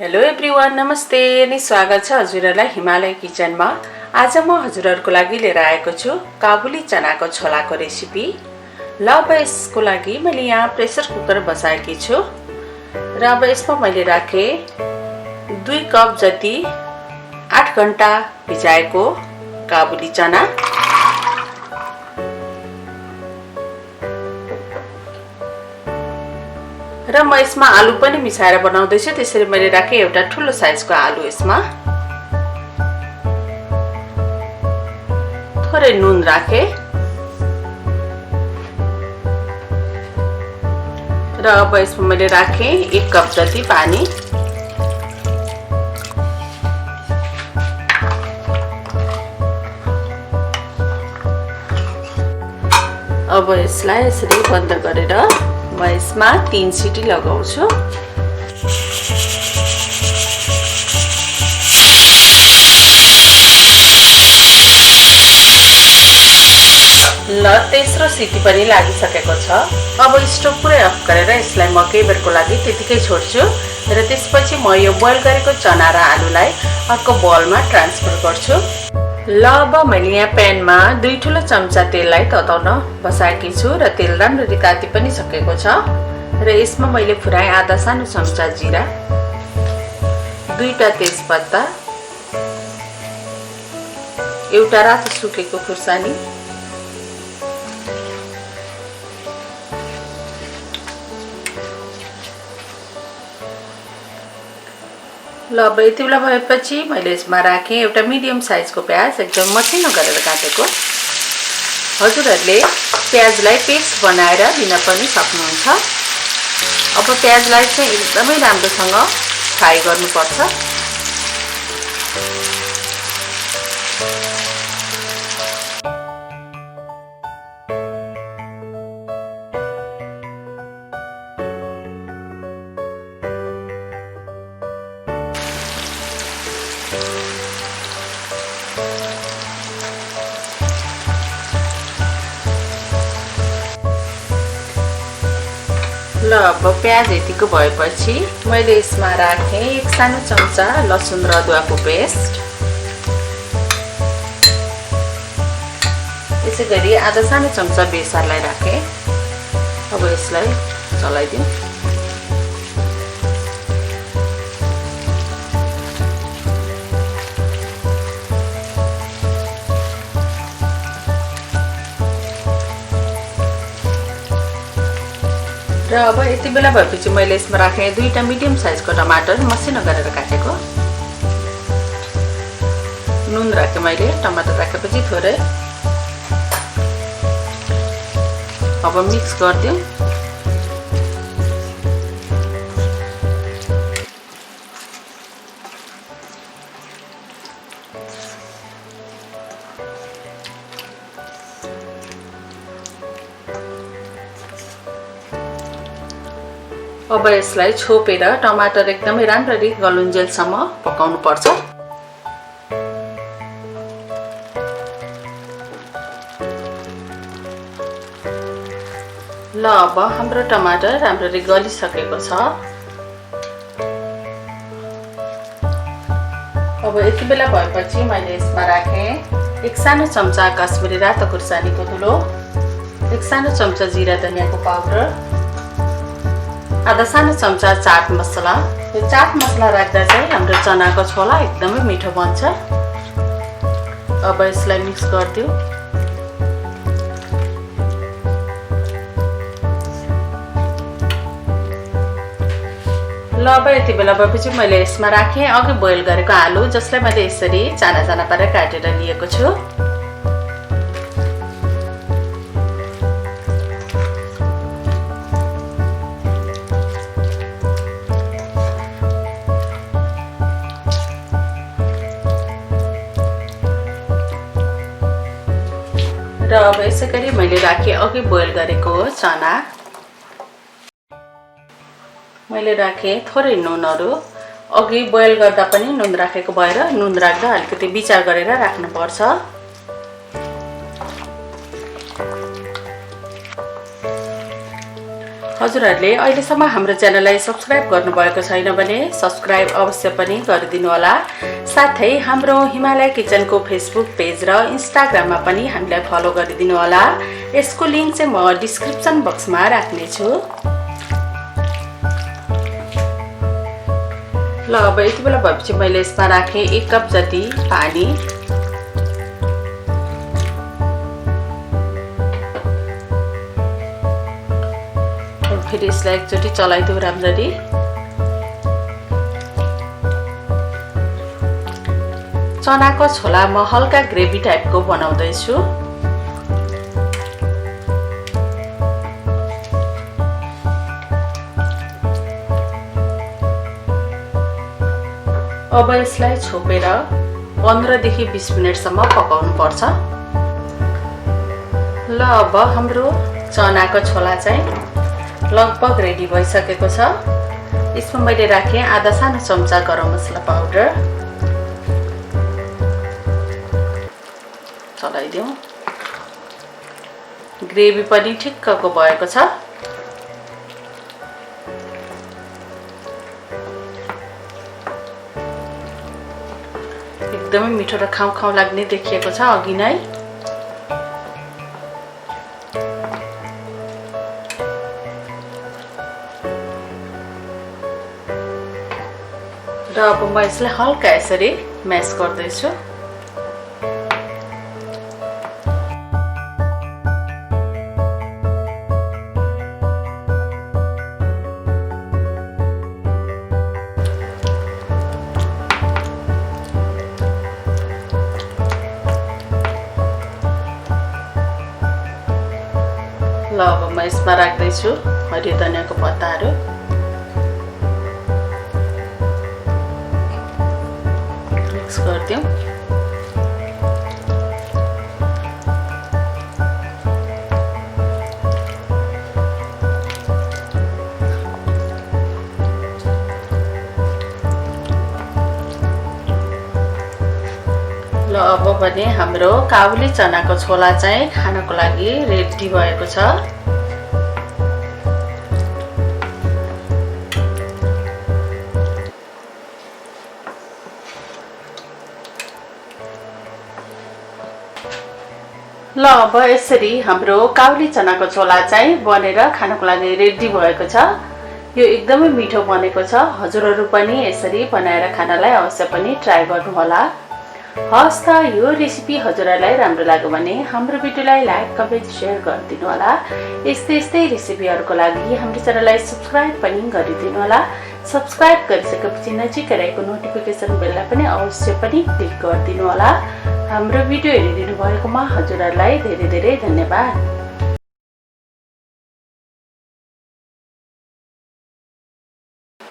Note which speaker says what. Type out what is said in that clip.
Speaker 1: Hello everyone, नमस्ते अनि स्वागत छ हजुरहरूलाई हिमालय किचनमा। आज म हजुरहरूको लागि लिएर आएको छु काबुली चनाको छोलाको रेसिपी। ल अब यसको लागि मैले यहाँ प्रेसर कुकर बसाएकी छु र अब यसमा मैले राखे 2 कप जति 8 घण्टा भिजाएको काबुली चना। र म यसमा आलु पनि मिसाएर बनाउँदैछु, त्यसैले मैले राखे एउटा ठुलो साइजको आलु। यसमा थोरै नुन राखे र अब यसमा मैले राखे 1 कप जति पानी। अब यसलाई यसरी बन्द गरेर म यसमा 3 सिटी लगाउँछु। ल तेस्रो सिटी पनि लागिसकेको छ। अब स्टोभ पुरै अफ गरेर यसलाई म केही बेरको लागि त्यतिकै छोड्छु र त्यसपछि म यो बोइल गरेको चना र आलुलाई अर्को बोलमा ट्रान्सफर गर्छु। ल अब मैले यहाँ प्यानमा 2 ठुलो चम्चा तेललाई तताउन बसाएकी छु र तेल राम्ररी ताति पनि सकेको छ र यसमा मैले फुराए आधा सानो चम्चा जिरा, 2टा तेजपत्ता, एउटा रातो सुकेको खुर्सानी, ल अब यति बेला भएपछि मैले यसमा राखेँ एउटा मिडियम साइजको प्याज, एकदम मसिनो गरेर काटेको। हजुरहरूले प्याजलाई पेस्ट बनाएर दिन पनि सक्नुहुन्छ। अब प्याजलाई चाहिँ एकदमै राम्रोसँग फ्राई गर्नुपर्छ। ल अब प्याज यतिको भएपछि मैले यसमा राखेँ 1 सानो चम्चा लसुन र अदुवाको पेस्ट, यसै गरी आधा सानो चम्चा बेसारलाई राखेँ। अब यसलाई चलाइदिउँ। र अब यति बेला भएपछि मैले यसमा राखेँ 2टा मिडियम साइजको टमाटर मसिनो गरेर काटेको। नुन राखेँ मैले, टमाटर राखेपछि थोरै। अब मिक्स गरिदिउँ। अब यसलाई छोपेर टमाटर एकदमै राम्ररी गलुन्जेलसम्म पकाउनु पर्छ। ल अब हाम्रो टमाटर राम्ररी गलिसकेको छ। अब यति बेला भएपछि मैले यसमा राखेँ 1 सानो चम्चा काश्मिरी रातो खुर्सानीको धुलो, 1 सानो चम्चा जिरा धनियाँको पाउडर, आधा सानो चम्चा चाट मसला। यो चाट मसला राख्दा चाहिँ हाम्रो चनाको छोला एकदमै मिठो बन्छ। अब यसलाई मिक्स गरिदिउँ। ल अब यति बेला भएपछि मैले यसमा राखेँ अघि बोइल गरेको आलु, जसलाई मैले यसरी चाना चाना पारेर काटेर लिएको छु। र अब यसै गरी मैले राखेँ अघि बोइल गरेको चना, मैले राखेँ थोरै नुनहरू। अघि बोइल गर्दा पनि नुन राखेको भएर नुन राख्दा अलिकति विचार गरेर राख्नुपर्छ। हजुरहरूले अहिलेसम्म हाम्रो च्यानललाई सब्स्क्राइब गर्नुभएको छैन भने सब्स्क्राइब अवश्य पनि गरिदिनु होला। साथै हाम्रो हिमालय किचनको फेसबुक पेज र इन्स्टाग्राममा पनि हामीलाई फलो गरिदिनु होला। यसको लिंक चाहिँ म डिस्क्रिप्सन बक्समा राख्ने छु। ल अब यति बेला भएपछि मैले यसमा राखेँ 1 कप जति पानी। फेरि यसलाई एकचोटि चलाइदिउँ राम्ररी। चनाको छोला म हल्का ग्रेभी टाइपको बनाउँदैछु। अब यसलाई छोपेर 15 देखि 20 मिनेटसम्म पकाउनु पर्छ। ल अब हाम्रो चनाको छोला चाहिँ लगभग रेडी भइसकेको छ। यसमा मैले राखेँ आधा सानो चम्चा गरम मसला पाउडर। चलाइदिउँ। ग्रेभी पनि ठिक्कको भएको छ। एकदमै मिठो र खाउ खाउ लाग्ने देखिएको छ अघि नै। र अब म यसलाई हल्का यसरी म्यास गर्दैछु। ल अब म यसमा राख्दैछु हरियो धनियाको पत्ताहरू। मिक्स गरिदिउँ। ल अब भने हाम्रो काबुली चनाको छोला चाहिँ खानको लागि रेडी भएको छ। ल अब यसरी हाम्रो काबुली चनाको छोला चाहिँ बनेर खानको लागि रेडी भएको छ। यो एकदमै मिठो बनेको छ। हजुरहरू पनि यसरी बनाएर खानलाई अवश्य पनि ट्राई गर्नु होला। हस् त यो रेसिपी हजुरहरूलाई राम्रो लाग्यो भने हाम्रो भिडियोलाई लाइक कमेन्ट शेयर गरिदिनु होला। यस्तै रेसिपीहरूको लागि हाम्रो च्यानललाई सब्स्क्राइब पनि गरिदिनु होला। सब्स्क्राइब गरिसकेपछि नजिकै रहेको नोटिफिकेसन बेललाई पनि अवश्य पनि क्लिक गरिदिनु होला। हाम्रो भिडियो हेरिदिनु भएकोमा हजुरहरूलाई धेरै धेरै धन्यवाद।